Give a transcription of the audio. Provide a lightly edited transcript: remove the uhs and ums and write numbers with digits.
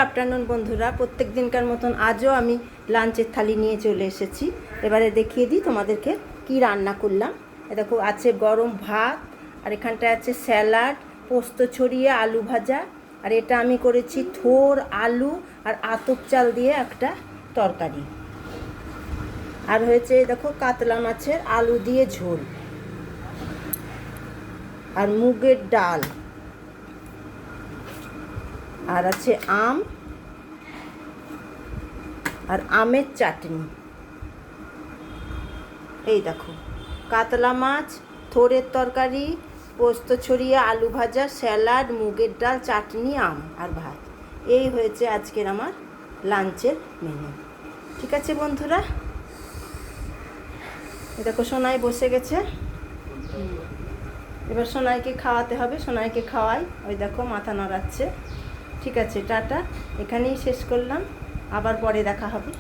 Afternoon বন্ধুরা, প্রত্যেক দিনকার মতন আজও আমি লাঞ্চের থালি নিয়ে চলে এসেছি। এবারে দেখিয়ে দিই তোমাদেরকে কি রান্না করলাম। দেখো, আছে গরম ভাত, আর এখানটায় আছে স্যালাড, পোস্ত ছড়িয়ে আলু ভাজা, আর এটা আমি করেছি থোর আলু আর আতপ চাল দিয়ে একটা তরকারি। আর হয়েছে দেখো কাতলা মাছের আলু দিয়ে ঝোল, আর মুগের ডাল, আর আছে আম আর আমের চাটনি। এই দেখো, কাতলা মাছ, থোড়ের তরকারি, পোস্ত ছড়িয়ে আলু ভাজা, স্যালাড, মুগের ডাল, চাটনি, আম আর ভাত। এই হয়েছে আজকের আমার লাঞ্চের মেনু। ঠিক আছে বন্ধুরা, দেখো সোনাই বসে গেছে। এবার সোনাইকে খাওয়াতে হবে, সোনাইকে খাওয়াই। ওই দেখো মাথা নাড়াচ্ছে। ঠিক আছে, টাটা, এখানেই শেষ করলাম, আবার পরে দেখা হবে।